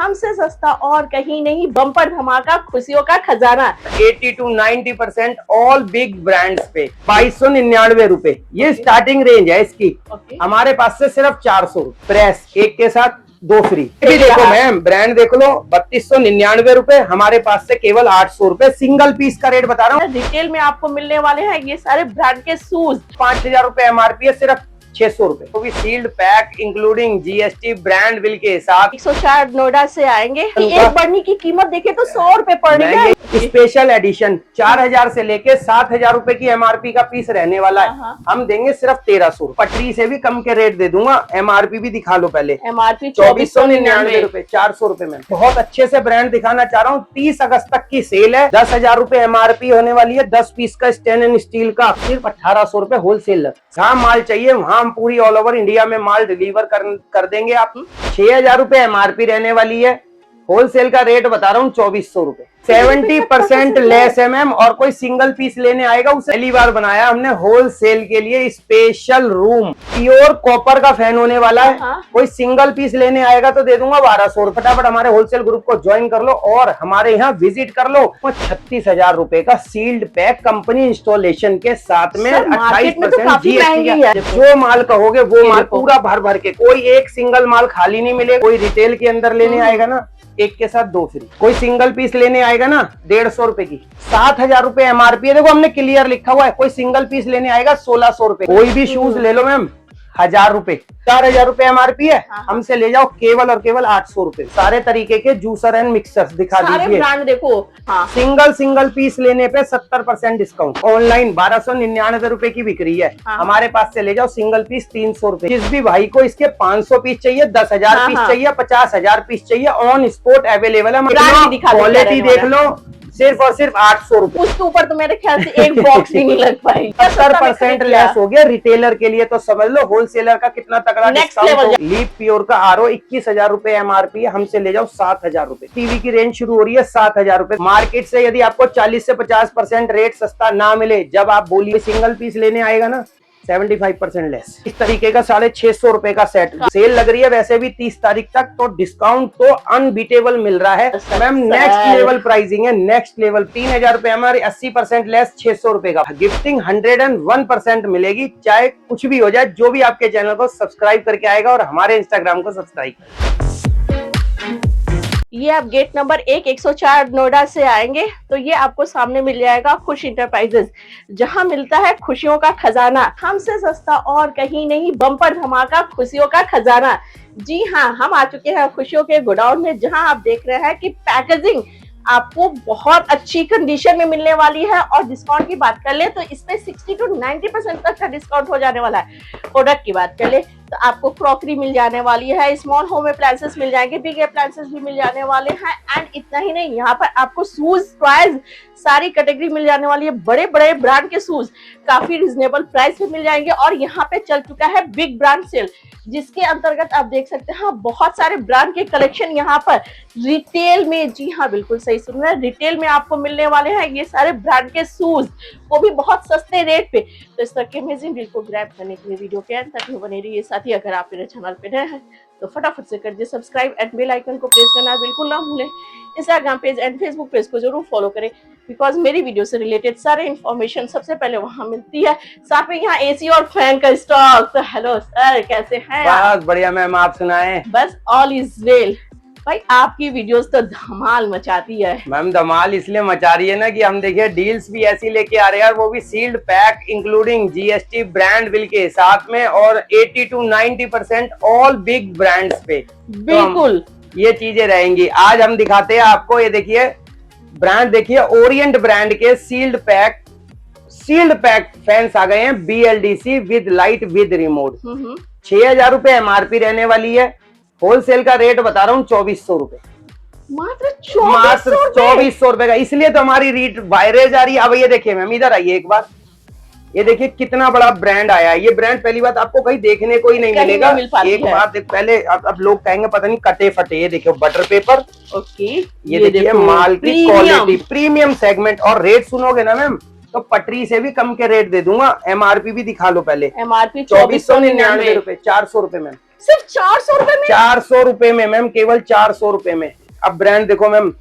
हमसे सस्ता और कहीं नहीं, बम्पर धमाका, खुशियों का खजाना। 80 to 90% ऑल बिग ब्रांड्स पे 2299 ये स्टार्टिंग रेंज है इसकी। हमारे पास से सिर्फ 400 प्रेस एक के साथ 2 फ्री। भी देखो मैम, ब्रांड देख लो, 3299 हमारे पास से केवल 800 रुपए सिंगल पीस का रेट बता रहा हूँ। रिटेल में आपको मिलने वाले हैं ये सारे ब्रांड के शूज। 5000 रुपए एमआरपी है, सिर्फ 600 रुपए। तो भी sealed pack including GST brand bill के साथ। 104 नोएडा से आएंगे। एक बर्नी की कीमत देखे तो 100 रुपए पड़ रही है। स्पेशल एडिशन 4000 से लेके 7000 रुपए की एमआरपी का पीस रहने वाला है। हम देंगे सिर्फ 1300। पटरी से भी कम के रेट दे दूंगा। एमआरपी भी दिखा लो पहले। एमआरपी 2499 रुपए, 400 रुपए में। बहुत अच्छे से ब्रांड दिखाना चाह रहा हूँ। 30 अगस्त तक की सेल है। 10,000 रुपए एमआरपी होने वाली है। 10 पीस का स्टेनलेस स्टील का सिर्फ 1800 रुपए होलसेल। जहाँ माल चाहिए वहाँ हम पूरी ऑल ओवर इंडिया में माल डिलीवर कर देंगे। आप 6000 रुपए एमआरपी रहने वाली है। होलसेल का रेट बता रहा हूँ 2400 रुपए। 70% लेस है मैम। और कोई सिंगल पीस लेने आएगा उसे पहली बार बनाया हमने होलसेल के लिए स्पेशल रूम। प्योर कॉपर का फैन होने वाला है। कोई सिंगल पीस लेने आएगा तो दे दूंगा 1200 रुपए। फटाफट हमारे होलसेल ग्रुप को ज्वाइन कर लो और हमारे यहाँ विजिट कर लो। 36,000 रुपए का सील्ड पैक कंपनी इंस्टॉलेशन के साथ में 28% जीएसटी। जो माल कहोगे वो माल पूरा भर भर के। कोई एक सिंगल माल खाली नहीं मिलेगा। कोई रिटेल के अंदर लेने आएगा ना, एक के साथ 2 फ्री। कोई सिंगल पीस लेने आएगा ना 150 रुपए की। 7000 रुपए एमआरपी है। देखो हमने क्लियर लिखा हुआ है। कोई सिंगल पीस लेने आएगा 1600 रुपए। कोई भी शूज ले लो मैम 1000 रुपए। 4000 रुपए एमआरपी है। हमसे ले जाओ केवल और केवल 800 रुपए। सारे तरीके के जूसर एंड मिक्सर्स दिखा दीजिए। ब्रांड देखो। सिंगल पीस लेने पे 70% डिस्काउंट। ऑनलाइन 1299 रुपए की बिक्री है। हमारे पास से ले जाओ सिंगल पीस 300 रुपए। जिस भी भाई को इसके 500 पीस चाहिए, 10,000 पीस चाहिए, 50,000 पीस चाहिए, ऑन स्पॉट अवेलेबल है। क्वालिटी देख लो, सिर्फ और सिर्फ 800 रुपए। उसके ऊपर तो मेरे ख्याल से एक बॉक्स भी नहीं लग पाई। 70% लेस हो गया। रिटेलर के लिए तो समझ लो होलसेलर का कितना तगड़ा डिस्काउंट। लीप प्योर का आरओ 21,000 रुपए एमआरपी है। हमसे ले जाओ 7,000 रुपए। टीवी की रेंज शुरू हो रही है 7,000 रुपए। मार्केट से यदि आपको 40 से 50% रेट सस्ता ना मिले, जब आप बोलिए सिंगल पीस लेने आएगा ना 75% लेस। इस तरीके का 650 रुपए का सेट सेल लग रही है वैसे भी 30 तारीख तक। तो डिस्काउंट तो अनबीटेबल मिल रहा है मैम। नेक्स्ट लेवल प्राइसिंग है। नेक्स्ट लेवल 3000 रुपए हमारे 80% लेस 600 रुपए का। गिफ्टिंग 101% मिलेगी। चाहे कुछ भी हो जाए, जो भी आपके चैनल को सब्सक्राइब करके आएगा और हमारे इंस्टाग्राम को सब्सक्राइब। ये आप गेट नंबर 104 नोएडा से आएंगे तो ये आपको सामने मिल जाएगा खुश इंटरप्राइजेस, जहां मिलता है खुशियों का खजाना। हमसे सस्ता और कहीं नहीं, बम्पर धमाका, खुशियों का खजाना। जी हाँ, हम आ चुके हैं खुशियों के गोडाउन में, जहां आप देख रहे हैं कि पैकेजिंग आपको बहुत अच्छी कंडीशन में मिलने वाली है। और डिस्काउंट की बात कर ले तो इसमें 60 to 90% तक का डिस्काउंट हो जाने वाला है। प्रोडक्ट की बात कर ले तो आपको क्रॉकरी मिल जाने वाली है, स्मॉल होम अप्लायंसेस मिल जाएंगे, बिग अप्लायंसेस भी मिल जाने वाले हैं। एंड इतना ही नहीं, यहाँ पर आपको शूज, टॉयज, सारी कैटेगरी मिल जाने वाली है। बड़े बड़े ब्रांड के शूज काफी रिजनेबल प्राइस पे मिल जाएंगे। और यहाँ पे चल चुका है बिग ब्रांड सेल, जिसके अंतर्गत आप देख सकते हैं बहुत सारे ब्रांड के कलेक्शन यहाँ पर रिटेल में। जी हाँ, बिल्कुल सही सुन रहे हैं, रिटेल में आपको मिलने वाले हैं ये सारे ब्रांड के शूज, वो भी बहुत सस्ते रेट पे। तो इस तरह के अमेजिंग डील को ग्रैब करने के लिए वीडियो के अंत तक में बने रहिए। साथ ही अगर आप मेरे चैनल पे नए हैं तो फटाफट से कर दीजिए सब्सक्राइब एंड बेल आइकन को प्रेस करना बिल्कुल ना भूलें। Instagram page and Facebook page को जरूर फॉलो करें, बिकॉज मेरी वीडियो से रिलेटेड सारे इन्फॉर्मेशन सबसे पहले वहां मिलती है। साथ में यहाँ एसी और फैन का स्टॉक। तो हेलो सर, कैसे हैं? बस बढ़िया मैम, आप सुनाएं? बस ऑल इज वेल। भाई आपकी वीडियोस तो धमाल मचाती है मैम। धमाल इसलिए मचा रही है ना कि हम देखिए डील्स भी ऐसी लेके आ रहे हैं, वो भी sealed pack including GST brand bill के साथ में। और 80 to 90% ऑल बिग ब्रांड्स पे बिल्कुल तो ये चीजें रहेंगी। आज हम दिखाते हैं आपको, ये देखिए ब्रांड, देखिए ओरिएंट ब्रांड के सील्ड पैक फैंस आ गए हैं। BLDC with light with remote. 6000 रुपए एमआरपी रहने वाली है। होलसेल का रेट बता रहा हूँ 2400 रुपए। मात्र 2400 रुपए का। इसलिए तो हमारी रीट वायरल जा रही है। अब ये देखिए मैम, इधर आइए एक बार। ये देखिए कितना बड़ा ब्रांड आया है। ये ब्रांड पहली बात आपको कहीं देखने को ही नहीं मिलेगा। एक बात पहले अब लोग कहेंगे पता नहीं कटे फटे। ये देखियो बटर पेपर। ओके, ये देखिए माल की क्वालिटी, प्रीमियम सेगमेंट। और रेट सुनोगे ना मैम तो पटरी से भी कम के रेट दे दूंगा। एमआरपी भी दिखा लो पहले। एमआरपी 2499 रुपए, 400 रुपए मैम। सिर्फ 400 रुपए में? 400 रुपए में मैम, केवल 400 रुपए में। अब ब्रांड देखो मैम,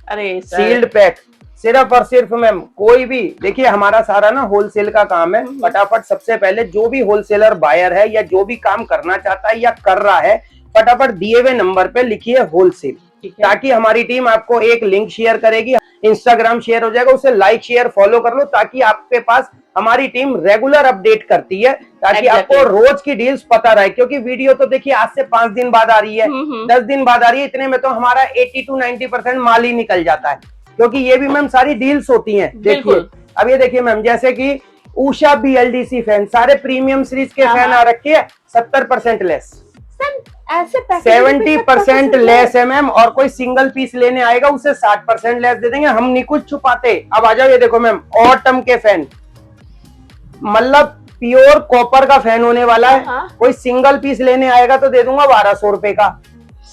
अरे सर, सील्ड पैक, सिर्फ और सिर्फ मैम कोई भी, देखिए हमारा सारा ना होलसेल का काम है। फटाफट सबसे पहले जो भी होलसेलर बायर है या जो भी काम करना चाहता है या कर रहा है, फटाफट दिए हुए नंबर पे लिखिए होलसेल, ताकि हमारी टीम आपको एक लिंक शेयर करेगी, इंस्टाग्राम शेयर हो जाएगा, उसे लाइक शेयर फॉलो कर लो, ताकि आपके पास हमारी टीम रेगुलर अपडेट करती है, ताकि आपको रोज की डील्स पता रहे। क्योंकि वीडियो तो देखिए आज से 5 दिन बाद आ रही है, 10 दिन बाद आ रही है, इतने में तो हमारा 80 to 90% माल ही निकल जाता है, क्योंकि ये भी मैम सारी डील्स होती हैं। देखिए अब ये देखिए मैम, जैसे कि उषा BLDC फैन, सारे प्रीमियम सीरीज के फैन आ रखे हैं, 70% लेस, ऐसे 70% लेस है मैम। और कोई सिंगल पीस लेने आएगा उसे 60% लेस दे देंगे, हम नहीं कुछ छुपाते। अब आ जाओ, ये देखो मैम, ऑटम के फैन, मतलब प्योर कॉपर का फैन होने वाला है। कोई सिंगल पीस लेने आएगा तो दे दूंगा 1200 रुपए का,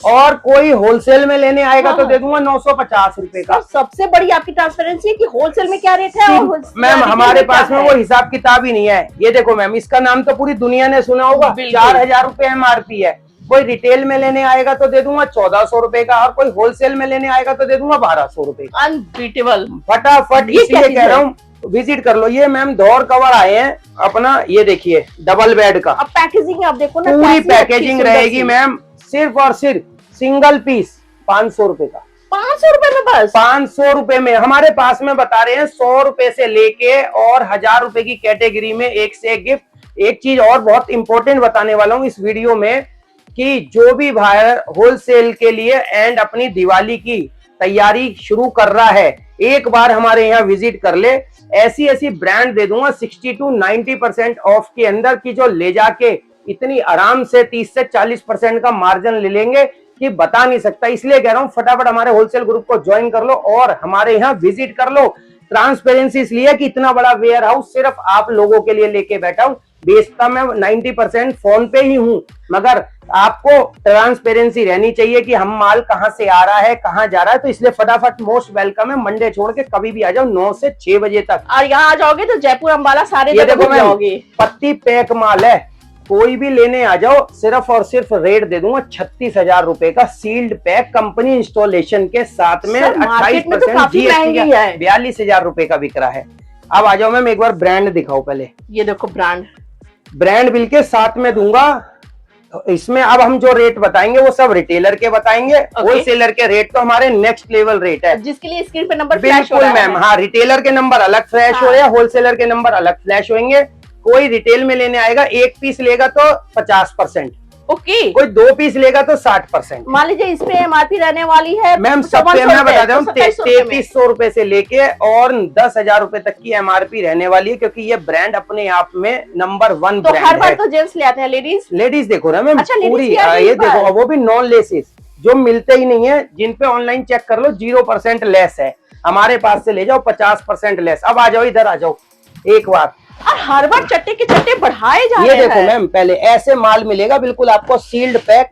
और कोई होलसेल में लेने आएगा तो दे दूंगा 950 रुपए का। सबसे बड़ी आपकी ट्रांसपेरेंसी है कि होलसेल में क्या रेट है और मैम हमारे पास में वो हिसाब किताब ही नहीं है। ये देखो मैम, इसका नाम तो पूरी दुनिया ने सुना होगा, 4000 रुपए MRP है। कोई रिटेल में लेने आएगा तो दे दूंगा 1400 रुपए का, और कोई होलसेल में लेने आएगा तो दे दूंगा 1200 रुपए का। अनबीटेबल, फटाफट इसलिए कह रहा हूँ विजिट कर लो। ये मैम डोर कवर आए हैं अपना, ये देखिए डबल बेड का। अब पैकेजिंग आप देखो ना, पूरी पैकेजिंग रहेगी मैम, सिर्फ और सिर्फ सिंगल पीस 500 रुपए का। 500 रुपए में बस? 500 रुपए में हमारे पास में बता रहे हैं, 100 रुपए से लेके और 1000 रुपए की कैटेगरी में एक से एक गिफ्ट। एक चीज और बहुत इंपॉर्टेंट बताने वाला हूँ इस वीडियो में, कि जो भी भाई होलसेल के लिए एंड अपनी दिवाली की तैयारी शुरू कर रहा है, एक बार हमारे यहाँ विजिट कर ले। ऐसी ऐसी ब्रांड दे दूंगा 60 to 90% ऑफ के अंदर की, जो ले जाके इतनी आराम से 30 से 40% का मार्जिन ले लेंगे कि बता नहीं सकता। इसलिए कह रहा हूँ फटाफट हमारे होलसेल ग्रुप को ज्वाइन कर लो और हमारे यहाँ विजिट कर लो। ट्रांसपेरेंसी इसलिए कि इतना बड़ा वेयर हाउस सिर्फ आप लोगों के लिए लेके बैठा हूँ। बेचता मैं 90% फोन पे ही हूँ, मगर आपको ट्रांसपेरेंसी रहनी चाहिए कि हम माल कहाँ से आ रहा है, कहाँ जा रहा है। तो इसलिए फटाफट मोस्ट वेलकम है, मंडे छोड़ के कभी भी आ जाओ 9 से 6 बजे तक। और यहाँ आ जाओगे तो जयपुर अंबाला सारे ये देखो मैं जाओगे। पत्ती पैक माल है, कोई भी लेने आ जाओ, सिर्फ और सिर्फ रेट दे दूंगा 36,000 रुपए का सील्ड पैक कंपनी इंस्टॉलेशन के साथ में। 28% GST है, 42,000 रुपए का बिक रहा है। अब आ जाओ मैम, एक बार ब्रांड दिखाओ पहले। ये देखो ब्रांड बिल के साथ में दूंगा। इसमें अब हम जो रेट बताएंगे वो सब रिटेलर के बताएंगे, होलसेलर के रेट तो हमारे नेक्स्ट लेवल रेट है, जिसके लिए स्क्रीन पे नंबर फ्लैश हो बिल्कुल मैम। हाँ, रिटेलर के नंबर अलग फ्लैश हो रहे हैं, होलसेलर के नंबर अलग फ्लैश होंगे। कोई रिटेल में लेने आएगा, एक पीस लेगा तो 50%, ओके, कोई 2 पीस लेगा तो 60%। मान लीजिए इस पे MRP रहने वाली है मैम सब पे मैं बता रहा हूँ 3300 रुपए से लेके और 10,000 रुपए तक की MRP रहने वाली है, क्योंकि ये ब्रांड अपने आप में नंबर 1 तो ब्रांड हर बार है। तो जेंट्स ले आते हैं, लेडीज देखो ना मैम, अच्छा, पूरी ये देखो, वो भी नॉन लेसेस जो मिलते ही नहीं है, जिन पे ऑनलाइन चेक कर लो 0% लेस है, हमारे पास से ले जाओ 50% लेस। अब आ जाओ, इधर आ जाओ एक बार। और हर बार चट्टे के चट्टे बढ़ाए जा रहे हैं। ये देखो मैम, पहले ऐसे माल मिलेगा बिल्कुल आपको सील्ड पैक।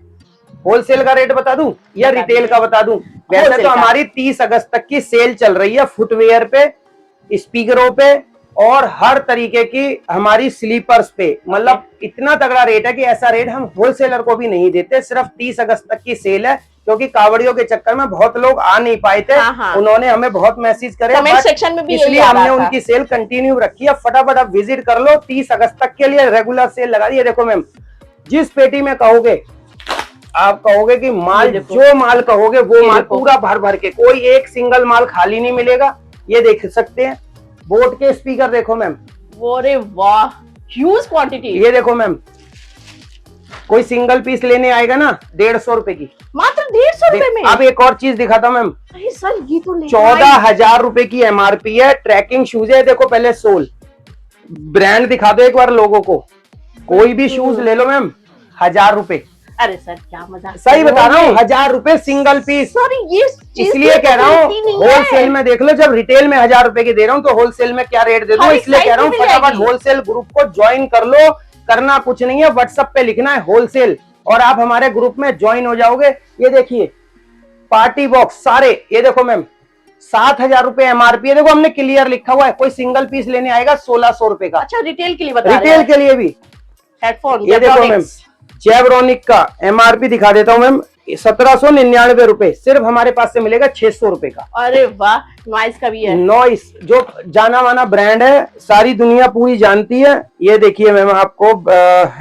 होलसेल का रेट बता दूं या रिटेल का बता दूं? वैसे तो हमारी 30 अगस्त तक की सेल चल रही है, फुटवेयर पे, स्पीकरों पे और हर तरीके की हमारी स्लीपर्स पे। मतलब इतना तगड़ा रेट है कि ऐसा रेट हम होलसेलर को भी नहीं देते। सिर्फ 30 अगस्त तक की सेल है, क्योंकि कावड़ियों के चक्कर में बहुत लोग आ नहीं पाए थे। उन्होंने हमें बहुत मैसेज करे, कमेंट सेक्शन में भी, इसलिए हमने उनकी सेल कंटिन्यू रखी है। फटाफट आप विजिट कर लो, 30 अगस्त तक के लिए रेगुलर सेल लगा दी है। देखो मैम, जिस पेटी में कहोगे, आप कहोगे कि माल, जो माल कहोगे वो माल पूरा भर भर के, कोई एक सिंगल माल खाली नहीं मिलेगा। ये देख सकते हैं, बोट के स्पीकर देखो मैम, अरे वाह, ह्यूज क्वांटिटी। ये देखो मैम, कोई सिंगल पीस लेने आएगा ना 150 रुपए की, मात्र 150 रुपए में। अब एक और चीज दिखाता हूँ मैम, अरे सर ये तो 14,000 रुपए की MRP है। ट्रैकिंग शूज है, देखो पहले सोल ब्रांड दिखा दो एक बार लोगों को। कोई भी शूज ले लो मैम, 1000 रुपए। अरे सर क्या मजाक, सही बता रहा हूँ, 1000 रुपए सिंगल पीस। सॉरी, ये इसलिए कह रहा हूँ होलसेल में देख लो, जब रिटेल में 1000 रुपए की दे रहा हूँ तो होलसेल में क्या रेट दे दूं। इसलिए कह रहा हूँ फटाफट होलसेल ग्रुप को ज्वाइन कर लो। करना कुछ नहीं है, व्हाट्सएप पे लिखना है होलसेल और आप हमारे ग्रुप में ज्वाइन हो जाओगे। ये देखिए पार्टी बॉक्स सारे, ये देखो मैम 7,000 रुपए MRP है। देखो हमने क्लियर लिखा हुआ है, कोई सिंगल पीस लेने आएगा 1,600 रुपए का। अच्छा, रिटेल के लिए बता रहे हैं? रिटेल के लिए भी हेडफोन, ये देखो मैम जेब्रोनिक का एमआरपी दिखा देता हूँ मैम, 1799 रुपए, सिर्फ हमारे पास से मिलेगा 600 रुपए का। अरे वाह, नॉइस का भी है। नॉइस जो जाना माना ब्रांड है, सारी दुनिया पूरी जानती है। ये देखिए मैम, आपको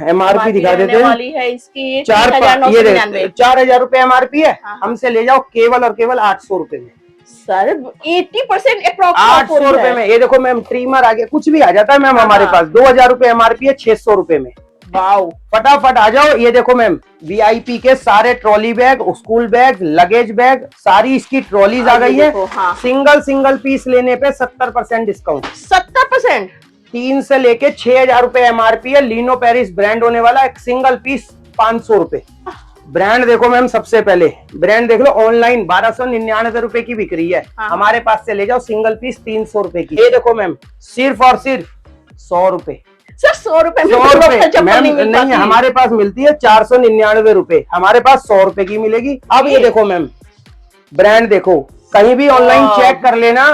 एमआरपी दिखा देते हैं। वाली है इसकी 4,999, 4,000 रुपए एमआरपी है। हाँ। हमसे ले जाओ केवल और केवल 800 रुपए में। सर 80% अप्रॉक्स 800 रुपए में। ये देखो मैम, ट्रिमर आ गया, कुछ भी आ जाता है मैम हमारे हाँ। पास। 2,000 रुपए एमआरपी है, 600 रुपए में। वाओ, फटाफट आ जाओ। ये देखो मैम, वीआईपी के सारे trolley bag, school bag, luggage bag, सारी इसकी ट्रॉलीज आ गई है। हाँ। सिंगल पीस लेने पे 70% डिस्काउंट। 70%? 3 से लेके 6,000 रुपए एमआरपी है। लीनो पेरिस ब्रांड होने वाला, एक सिंगल पीस 500 रुपए। ब्रांड देखो मैम, सबसे पहले ब्रांड देख लो। ऑनलाइन 1299 रुपए की बिक रही है। हाँ। हमारे पास से ले जाओ सिंगल पीस 300 रुपए की। ये देखो मैम, सिर्फ और सिर्फ 100 रुपए। सर 100 रुपए में 100 रुपए मैम नहीं, नहीं, हमारे पास मिलती है 499 रुपए, हमारे पास 100 रुपए की मिलेगी। अब ये देखो मैम, ब्रांड देखो, कहीं भी ऑनलाइन चेक कर लेना।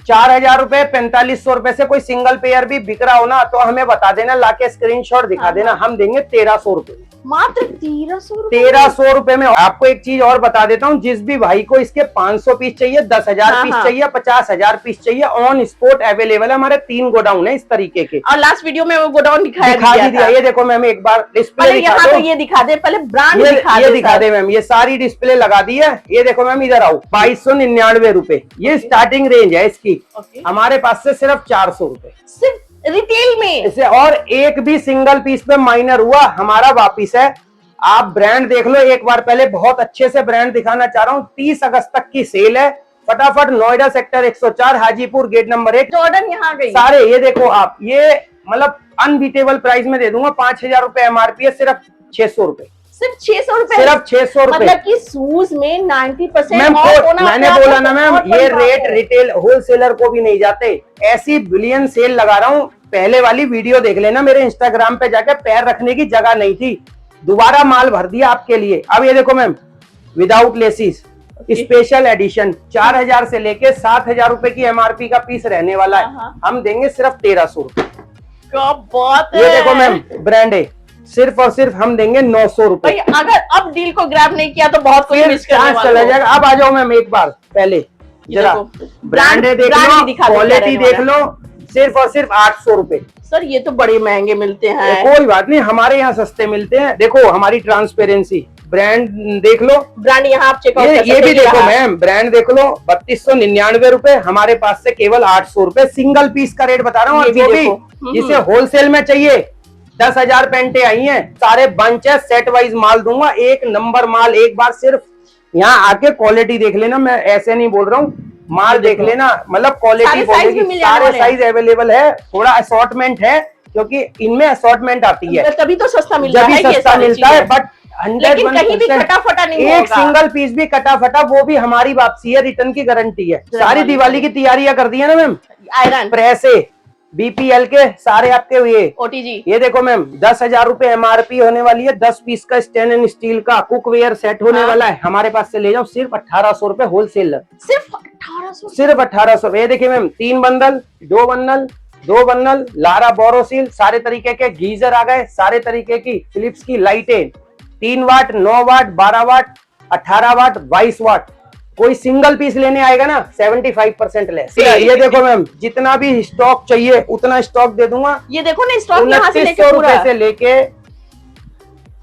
4,000 रुपए, 4,500 रुपए से कोई सिंगल पेयर भी बिक रहा हो ना, तो हमें बता देना, लाके स्क्रीनशॉट दिखा देना, हम देंगे 1,300 रुपए में। मात्र 1,300 रुपए? 1,300 रुपए में। आपको एक चीज और बता देता हूँ, जिस भी भाई को इसके 500 पीस चाहिए, 10,000 हाँ, पीस हाँ। चाहिए, 50,000 पीस चाहिए, ऑन स्पॉट अवेलेबल है। हमारे 3 गोडाउन है इस तरीके के। और लास्ट वीडियो में वो गोडाउन दिखा दिखाया दिया। ये देखो मैम, एक बार डिस्प्ले पहले दिखा यहाँ दो। तो ये दिखा दे, पहले ब्रांड ये दिखा दे मैम, ये सारी डिस्प्ले लगा दी है। ये देखो मैम, इधर आओ, 2,299 रुपए ये स्टार्टिंग रेंज है इसकी। हमारे पास से सिर्फ 400 रुपए सिर्फ रिटेल में। इसे, और एक भी सिंगल पीस पे माइनर हुआ हमारा वापिस है। आप ब्रांड देख लो एक बार। पहले बहुत अच्छे से ब्रांड दिखाना चाह रहा हूँ। 30 अगस्त तक की सेल है। फटाफट Noida sector 104 Hajipur gate number 1 Jordan यहाँ गई सारे। ये देखो आप, ये मतलब अनबीटेबल प्राइस में दे दूंगा। 5,000 रुपए एमआरपी है, सिर्फ 600 रुपए। सिर्फ 600 रुपए? सिर्फ 600 रुपए। मतलब कि शूज में 90% मैम मैंने बोला ना मैम, ये रेट है। रिटेल होलसेलर को भी नहीं जाते। ऐसी बिलियन सेल लगा रहा हूँ। पहले वाली वीडियो देख लेना, मेरे इंस्टाग्राम पे जाकर पैर रखने की जगह नहीं थी, दोबारा माल भर दिया आपके लिए। अब ये देखो ma'am, without laces special edition, 4,000 से लेके 7,000 रुपए की एमआरपी का पीस रहने वाला है। हम देंगे सिर्फ 1,300 रुपए। क्या बात है। ये देखो मैम, ब्रांड है, सिर्फ और सिर्फ हम देंगे 900 रुपए। अगर अब डील को ग्रैब नहीं किया तो बहुत कुछ मिस करने वाला चला जाएगा। अब आ जाओ मैम, एक बार पहले जरा ब्रांड देख लो, क्वालिटी देख लो। सिर्फ और सिर्फ 800 रुपए। सर ये तो बड़े महंगे मिलते हैं। कोई बात नहीं, हमारे यहाँ सस्ते मिलते हैं। देखो हमारी ट्रांसपेरेंसी, ब्रांड देख लो। ब्रांड यहाँ आप चेकआउट कर सकते हैं। ये भी देखो मैम, ब्रांड देख लो। 3,299 रुपए, हमारे पास से केवल 800 रुपए। सिंगल पीस का रेट बता रहा हूँ। जो भी जिसे होलसेल में चाहिए, 10,000 पेंटे आई हैं, सारे बंच है, सेट वाइज माल दूंगा, एक नंबर माल। एक बार सिर्फ यहाँ आके क्वालिटी देख लेना, मैं ऐसे नहीं बोल रहा हूँ, माल देख लेना, मतलब क्वालिटी बोलेगी। सारे साइज अवेलेबल है। थोड़ा असॉर्टमेंट है, क्योंकि इनमें असॉर्टमेंट आती है, तभी तो सस्ता मिलता है। सस्ता मिलता है, बट 100% कटा नहीं एक सिंगल पीस भी कटा फटा, वो भी हमारी वापसी है, रिटर्न की गारंटी है। सारी दिवाली की तैयारियां कर दी है ना मैम। आयरन प्रेस बीपीएल के सारे आपके हुए ओटीजी। ये देखो मैम, 10,000 रुपए एमआरपी होने वाली है। 10 पीस का स्टेन स्टील का कुकवेयर सेट होने वाला है। हमारे पास से ले जाओ सिर्फ 1,800 रुपए होलसेल। सिर्फ 1,800? सिर्फ 1,800। ये देखिए ma'am, 3 bundle, 2 bundle Lara Borosil, सारे तरीके के गीजर आ गए, सारे तरीके की फिलिप्स की लाइटें, 3 वाट, 9 वाट, 12 वाट, 18 वाट, 22 वाट। कोई सिंगल पीस लेने आएगा ना, 75% लेस। ये देखो मैम, जितना भी स्टॉक चाहिए उतना स्टॉक दे दूंगा। ये देखो ना, स्टॉक 2,900 रुपए से लेके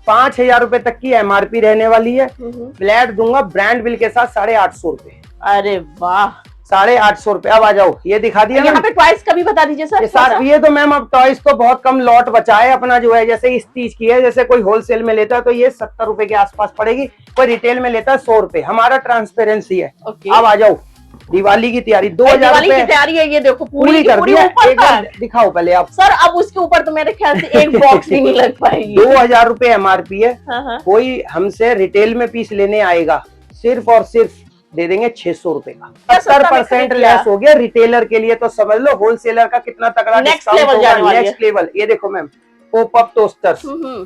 5,000 रुपए तक की एमआरपी रहने वाली है। फ्लैट दूंगा ब्रांड बिल के साथ 850 रुपए। अरे वाह, 850 रुपए। अब आ जाओ, ये दिखा दिया। यहाँ पे टॉयज का भी बता दीजिए सर। ये तो मैम, अब टॉयज तो बहुत कम लॉट बचा है अपना, जो है जैसे इस चीज की है। जैसे कोई होलसेल में लेता है तो ये 70 रुपए के आसपास पड़ेगी, कोई रिटेल में लेता है 100 रुपए। हमारा ट्रांसपेरेंसी है। अब आ जाओ, दिवाली की तैयारी 2,000 रुपए की तैयारी है। ये देखो पूरी कर पूरी दिया। ऊपर एक बार दिखाओ पहले आप सर। अब उसके ऊपर तो मेरे ख्याल से एक बॉक्स भी नहीं लग पाएगी। 2,000 रुपए एमआरपी है। हाँ। कोई हमसे रिटेल में पीस लेने आएगा, सिर्फ और सिर्फ दे देंगे 600 रुपए का। 70% लेस हो गया रिटेलर के लिए, तो समझ लो होलसेलर का कितना तगड़ा डिस्काउंट होगा। Next level. ये देखो मैम, पॉप अप टोस्टर्स,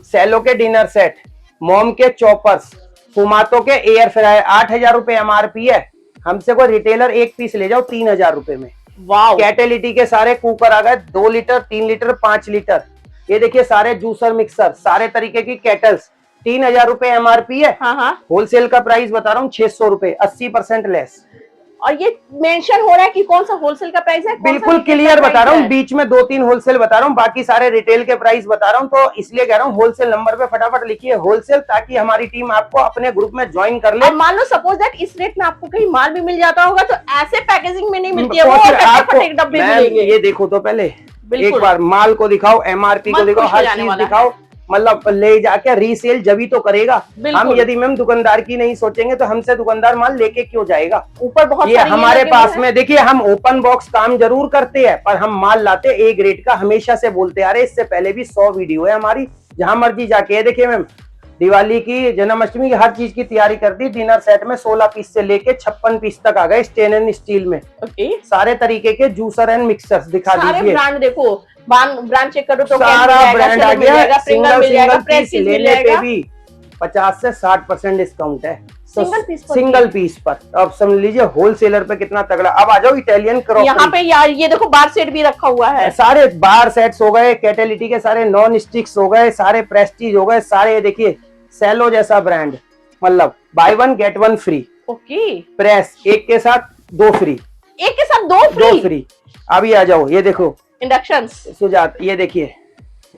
सेलो के डिनर सेट, मॉम के चॉपर्स, फुमातो के एयर फ्रायर, 8,000 रुपए एमआरपी है। हमसे कोई रिटेलर एक पीस ले जाओ 3,000 रुपए में। वाओ। कैटेलिटी के सारे कुकर आ गए, 2 लीटर, 3 लीटर, 5 लीटर, ये देखिए सारे जूसर मिक्सर, सारे तरीके की केटल्स, 3000 रुपए एमआरपी है। हाँ हाँ। होलसेल का प्राइस बता रहा हूँ 600 रुपए, 80% लेस। और ये मेंशन हो रहा है कि कौन सा होलसेल का प्राइस है, कौन सा बिल्कुल रिटेल क्लियर का बता प्राइस रहा हूँ, है? बीच में 2-3 होलसेल बता रहा हूँ, बाकी सारे रिटेल के प्राइस बता रहा हूँ। तो इसलिए कह रहा हूँ होलसेल नंबर पे फटाफट लिखिए होलसेल, ताकि हमारी टीम आपको अपने ग्रुप में ज्वाइन कर ले। अब मान लो सपोज दैट इस रेट में आपको कहीं माल भी मिल जाता होगा, तो ऐसे पैकेजिंग में नहीं मिलती है वो, और आपको फटाफट एक डब्बे मिलेंगे। ये देखो तो पहले बिल्कुल। एक बार माल को दिखाओ, एमआरपी को मन दिखाओ, खुश हो हर जाने चीज वाला दिखाओ, मतलब ले जाके रीसेल जभी तो करेगा। बिल्कुल। हम यदि मैम दुकानदार की नहीं सोचेंगे तो हमसे दुकानदार माल लेके क्यों जाएगा। ऊपर बहुत ये सारे हमारे लगे पास हुए हैं। में देखिए, हम ओपन बॉक्स काम जरूर करते हैं, पर हम माल लाते ए ग्रेड का, हमेशा से बोलते आ रहे। इससे पहले भी 100 वीडियो है हमारी, जहां मर्जी जाके देखिए मैम। दिवाली की, जन्माष्टमी की, हर चीज की तैयारी कर दी। डिनर सेट में 16 पीस से लेके 56 पीस तक आ गए, स्टेन एंड स्टील में। ओके। सारे तरीके के जूसर एंड मिक्सर्स दिखा सारे दीजिए। ब्रांड देखो, ब्रांड चेक करो तो सारा ब्रांड आ गया। सिंगल पीस मिल लेने जाएगा। पे भी 50 से 60% डिस्काउंट है। सिंगल पीस पर सिंगल पीस पर अब समझ लीजिए होलसेलर पे कितना तगड़ा। अब आ जाओ इटालियन क्रॉकरी। यहाँ पे यार ये देखो बार सेट भी रखा हुआ है। सारे बार सेट्स हो गए, कैटेलिटी के सारे नॉन स्टिक्स हो गए, सारे प्रेस्टीज हो गए, सारे देखिए सेलो जैसा ब्रांड, मतलब buy 1 get 1 free. Okay. Press एक के साथ 2 फ्री, एक के साथ 2 फ्री। अभी आ जाओ, ये देखो इंडक्शन। सुजात, ये देखिए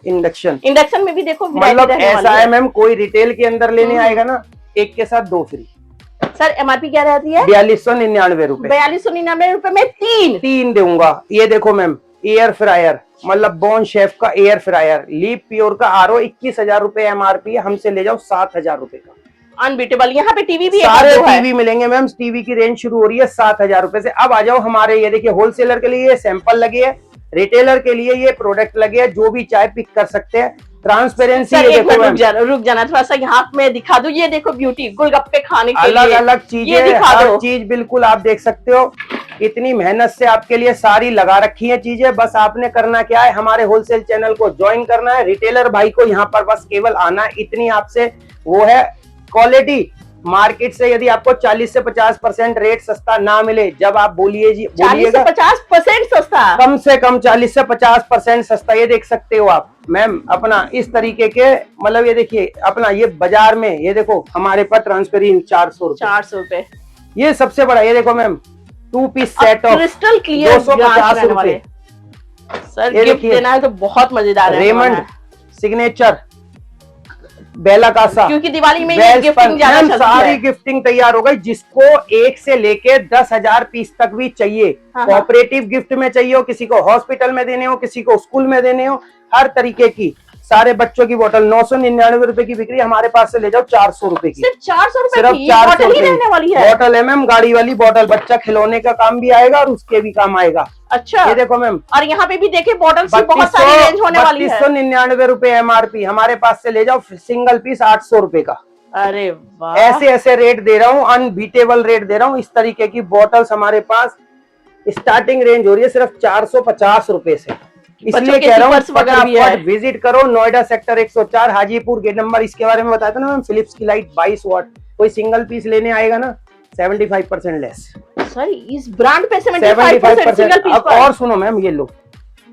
इंडक्शन में भी देखो मतलब ऐसा है मैम, कोई रिटेल के अंदर लेने आएगा ना, एक के साथ 2 फ्री। सर एमआरपी क्या रहती है? 4299 रुपए। 4299 रुपए में 3 दूंगा। ये देखो मैम, एयर फ्रायर, मतलब बॉर्न शेफ का एयर फ्रायर, लीप प्योर का आरओ, 21,000 रुपए एमआरपी है, हमसे ले जाओ 7,000 रुपए का। अनबीटेबल। यहाँ पे टीवी भी सारे टीवी मिलेंगे मैम, टीवी की रेंज शुरू हो रही है 7,000 रुपए से। अब आ जाओ हमारे, ये देखिए होलसेलर के लिए ये सैंपल लगे है, रिटेलर के लिए ये प्रोडक्ट लगे है, जो भी चाहे पिक कर सकते हैं। ट्रांसपेरेंसी रुक जाना थोड़ा सा, यहाँ मैं दिखा दूं। ये देखो ब्यूटी गोलगप्पे खाने के अलग लिए अलग चीजें, हर चीज बिल्कुल आप देख सकते हो। इतनी मेहनत से आपके लिए सारी लगा रखी है चीजें। बस आपने करना क्या है, हमारे होलसेल चैनल को ज्वाइन करना है। रिटेलर भाई को यहाँ पर बस केवल आना है, इतनी आपसे वो है क्वालिटी। मार्केट से यदि आपको 40 से 50% रेट सस्ता ना मिले, जब आप बोलिएगा 40 से 50% सस्ता, कम से कम 40 से 50% सस्ता, ये देख सकते हो आप मैम। अपना इस तरीके के, मतलब ये देखिए अपना, ये बाजार में ये देखो हमारे पास ट्रांसपेरेंट 400 रुपए। ये सबसे बड़ा, ये देखो ma'am 2 piece set of crystal clear 250 रुपए। सर ये गिफ्ट देना है तो बहुत मजेदार है। रेमंड सिग्नेचर बेला कासा, क्योंकि दिवाली में ये गिफ्टिंग ज्यादा चलती है। सारी गिफ्टिंग तैयार हो गई। जिसको 1 से लेके 10,000 पीस तक भी चाहिए, कोऑपरेटिव गिफ्ट में चाहिए हो, किसी को हॉस्पिटल में देने हो, किसी को स्कूल में देने हो, हर तरीके की। सारे बच्चों की बोतल 999 रुपए की बिक्री, हमारे पास से ले जाओ 400 रुपए की। सिर्फ 400 रुपए सिर्फ की 400 ही रहने वाली है। बोतल है मैम, गाड़ी वाली बोतल, बच्चा खिलौने का काम भी आएगा और उसके भी काम आएगा। अच्छा, ये देखो मैम, और यहाँ पे भी देखिए बॉटल की बहुत सारी रेंज होने वाली है। 3299 रुपए एमआरपी, हमारे पास से ले जाओ सिंगल पीस 800 रुपए का। अरे वाह, ऐसे ऐसे रेट दे रहा हूँ, अनबीटेबल रेट दे रहा हूँ। इस तरीके की बोतल्स हमारे पास स्टार्टिंग रेंज हो रही है सिर्फ 450 रुपए से। इसलिए कह रहा हूँ फटाफट विजिट करो। Noida sector 104 Hajipur gate number, इसके बारे में बताया था ना मैम, फिलिप्स की लाइट 22 वाट। कोई सिंगल पीस लेने आएगा ना 75% लेस। सर इस ब्रांड पे 75% सिंगल पीस पर। और सुनो मैम, ये लो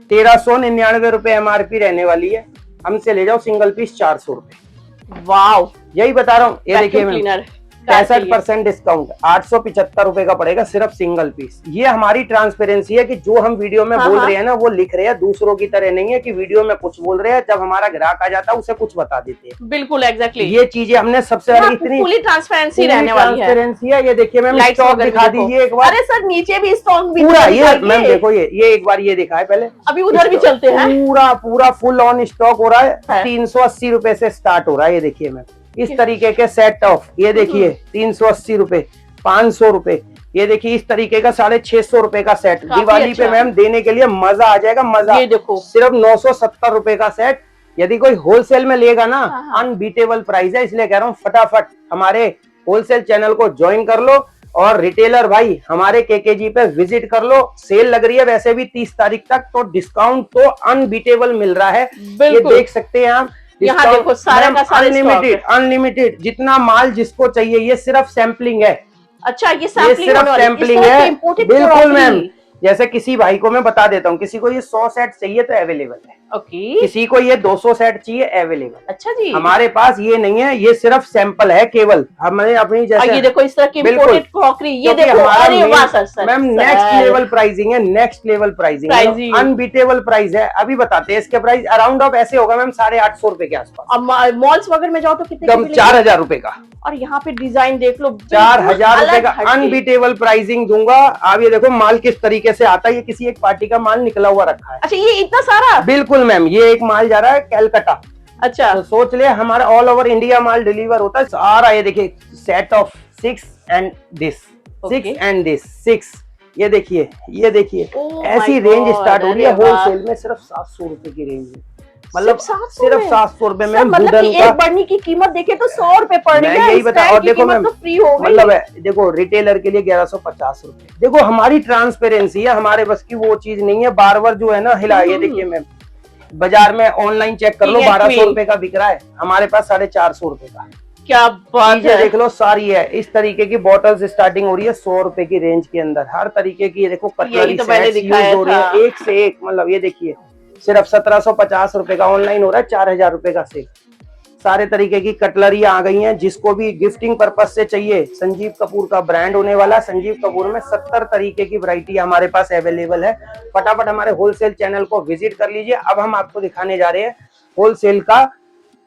1399 रुपए एमआरपी रहने वाली है, हमसे ले जाओ सिंगल पीस 400 रुपए। वाह, यही बता रहा हूँ। ये देखिए मैम 65% डिस्काउंट, 875 रुपए का पड़ेगा सिर्फ सिंगल पीस। ये हमारी ट्रांसपेरेंसी है कि जो हम वीडियो में बोल रहे हैं ना, वो लिख रहे हैं। दूसरों की तरह नहीं है कि वीडियो में कुछ बोल रहे हैं, जब हमारा ग्राहक आ जाता है उसे कुछ बता देते हैं। बिल्कुल एग्जैक्टली, ये चीजें हमने सबसे पहले इतनी पूरी ट्रांसपेरेंसी रहने वाली है। ये देखिए मैम, स्टॉक दिखा दीजिए एक बार। अरे सर नीचे भी स्टॉक भी पूरा, ये मैम देखो, ये एक बार ये दिखा है पहले, अभी उधर भी चलते हैं। पूरा फुल ऑन स्टॉक हो रहा है। 380 रुपए से स्टार्ट हो रहा है। ये देखिए मैम, इस तरीके के सेट ऑफ, ये देखिए 380 रुपए, 500 रुपए। ये देखिए इस तरीके का 650 रुपए का सेट दिवाली पे मैम देने के लिए मजा आ जाएगा, मजा। ये देखो सिर्फ 970 रुपए का सेट। यदि कोई होलसेल में लेगा ना, अनबीटेबल प्राइस है। इसलिए कह रहा हूँ फटाफट हमारे होलसेल चैनल को ज्वाइन कर लो, और रिटेलर भाई हमारे केकेजी पे विजिट कर लो। सेल लग रही है वैसे भी 30 तारीख तक, तो डिस्काउंट तो अनबीटेबल मिल रहा है। ये देख सकते हैं आप, यहाँ देखो सारे का सारे अनलिमिटेड जितना माल जिसको चाहिए। ये सिर्फ सैंपलिंग है। अच्छा, ये सिर्फ सैंपलिंग है, बिल्कुल मैम। जैसे किसी भाई को मैं बता देता हूँ, किसी को ये 100 सेट चाहिए तो अवेलेबल है, ओके। किसी को ये 200 सेट चाहिए अवेलेबल। अच्छा जी। हमारे पास ये नहीं है, ये सिर्फ सैंपल है केवल, हमने अपनी जैसे ये देखो इस तरह की बिल्कुल इंपोर्टेड क्रॉकरी, ये क्योंकि देखो, हमारा अरे वाह sir, sir ma'am next level pricing है, नेक्स्ट लेवल प्राइसिंग है, Pricing। अनबीटेबल प्राइस है। अभी बताते हैं इसके प्राइस अराउंड ऑफ ऐसे होगा मैम 850 रुपए के आसपास, अब मॉल्स वगैरह में जाओ तो कितने कम 4000 रुपए का। और यहाँ पे डिजाइन देख लो, 4000 रुपए अलग का हटके। अनबीटेबल प्राइसिंग दूंगा। आप ये देखो माल किस तरीके से आता है, ये किसी एक पार्टी का माल निकला हुआ रखा है। अच्छा, ये इतना सारा? बिल्कुल मैम, ये एक माल जा रहा है कैलकाटा। अच्छा, तो सोच ले हमारा ऑल ओवर इंडिया माल डिलीवर होता है सारा। ये देखिए set of 6 and this, 6 and this 6, ये देखिए, ये देखिए, Oh ऐसी my रेंज God, स्टार्ट हो रही है अरे वाह। होलसेल में सिर्फ 700 रुपए की रेंज में, मतलब सिर्फ सिर्फ 700 रुपए में। मतलब वुडन कि का एक बढ़नी की कीमत देखे तो 100 रुपए पड़ रही मैं है, यही बता, स्टैंड और की देखो कीमत मैम तो फ्री हो गई। मतलब है, देखो रिटेलर के लिए 1150 रुपए। देखो हमारी ट्रांसपेरेंसी है, हमारे बस की वो चीज नहीं है बार बार जो है ना हिला। ये देखिए मैम, बाजार में ऑनलाइन चेक कर लो 1200 रुपए का बिक रहा है, हमारे पास 450 रुपए का। क्या बात चीजें है। देख लो सारी है। इस तरीके की बॉटल्स स्टार्टिंग हो रही है 100 रुपए की रेंज के अंदर, हर तरीके की। ये देखो कटलरी तो मैंने सेट्स दिखाया यूज हो रही था। है एक से एक, मतलब ये देखिए सिर्फ 1750 रुपए का ऑनलाइन हो रहा है, 4000 रुपए का सेल। सारे तरीके की कटलरी आ गई हैं, जिसको भी गिफ्टिंग पर्पज से चाहिए। संजीव कपूर का ब्रांड होने वाला, संजीव कपूर में 70 तरीके की वैरायटी हमारे पास अवेलेबल है। फटाफट हमारे होलसेल चैनल को विजिट कर लीजिए। अब हम आपको दिखाने जा रहे हैं होलसेल का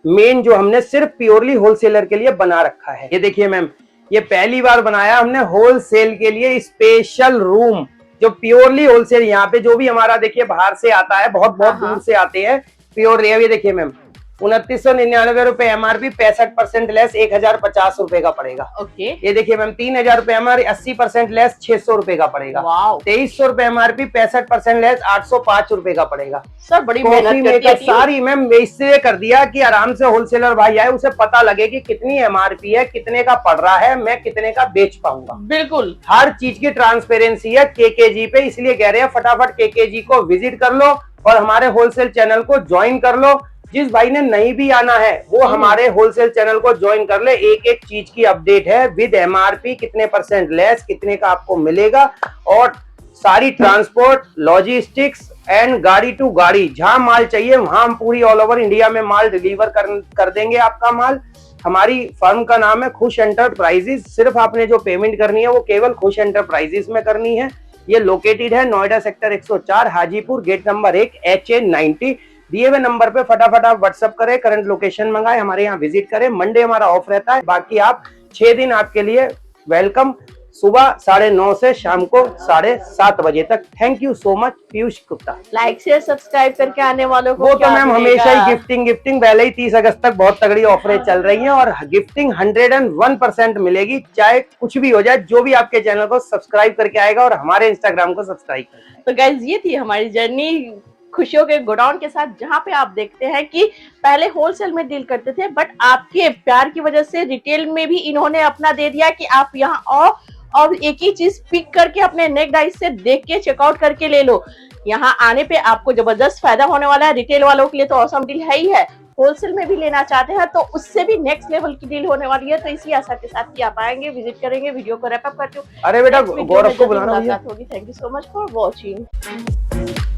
मेन, जो हमने सिर्फ प्योरली होलसेलर के लिए बना रखा है। ये देखिए मैम, ये पहली बार बनाया हमने होलसेल के लिए स्पेशल रूम, जो प्योरली होलसेल। यहाँ पे जो भी हमारा देखिए बाहर से आता है, बहुत बहुत दूर से आते हैं प्योर। ये देखिए मैम 2999 रुपए एमआरपी, 65% लेस 1050 रुपए का पड़ेगा। ओके। ये देखिए मैम 3000 रुपए एमआरपी, 80% लेस 600 रुपए का पड़ेगा। वाओ। 2300 रुपए एमआरपी, 65% लेस 805 रुपए का पड़ेगा। सर बड़ी कॉफी मेहनत करती मेकर है टीम। सारी मैम इसलिए कर दिया कि आराम से होलसेलर भाई आए, उसे पता लगे कि कितनी एमआरपी है, कितने का पड़ रहा है, मैं कितने का बेच पाऊंगा। बिल्कुल। हर चीज की ट्रांसपेरेंसी है केकेजी पे, इसलिए कह रहे हैं फटाफट केकेजी को विजिट कर लो और हमारे होलसेल चैनल को ज्वाइन कर लो। जिस भाई ने नहीं भी आना है वो हमारे होलसेल चैनल को ज्वाइन कर ले। एक एक चीज की अपडेट है विद एमआरपी, कितने % लेस, कितने का आपको मिलेगा, और सारी ट्रांसपोर्ट, लॉजिस्टिक्स एंड गाड़ी टू गाड़ी, जहां माल चाहिए वहां हम पूरी ऑल ओवर इंडिया में माल डिलीवर कर देंगे आपका माल। हमारी फर्म का नाम है खुश एंटरप्राइजेज। सिर्फ आपने जो पेमेंट करनी है वो केवल खुश एंटरप्राइजेज में करनी है। ये लोकेटेड है Noida sector 104, Hajipur, gate number 1, HA90। दिए हुए नंबर पे फटाफट आप व्हाट्सएप करें, करंट लोकेशन मंगाए, हमारे यहाँ विजिट करें। मंडे हमारा ऑफ रहता है, बाकी आप 6 दिन आपके लिए वेलकम, सुबह 9:30 से शाम को 7:30 बजे तक। Thank you so much Piyush Gupta. Like share subscribe करके आने वालों को वो तो क्या मैम मिलेगा? हमेशा ही गिफ्टिंग पहले ही 30 अगस्त तक बहुत तगड़ी ऑफरें चल रही हैं, और गिफ्टिंग 101% मिलेगी, चाहे कुछ भी हो जाए। जो भी आपके चैनल को सब्सक्राइब करके आएगा और हमारे इंस्टाग्राम को सब्सक्राइब करेगा। तो गाइज ये थी हमारी जर्नी खुशियों के गोडाउन के साथ, जहां पे आप देखते हैं कि पहले होलसेल में डील करते थे, बट आपके प्यार की वजह से रिटेल में भी इन्होंने अपना दे दिया कि आप यहाँ आओ और एक ही चीज पिक करके अपने नेक डाइस से देख के चेकआउट करके ले लो। यहाँ आने पे आपको जबरदस्त फायदा होने वाला है। रिटेल वालों के लिए तो ऑसम डील है ही है, होलसेल में भी लेना चाहते हैं तो उससे भी नेक्स्ट लेवल की डील होने वाली है। तो इसी आशा के साथ कि आप आएंगे, विजिट करेंगे। वीडियो को रैप अप करती हूँ। अरे बेटा गौरव को बुलाना भैया। होगी। Thank you so much for watching.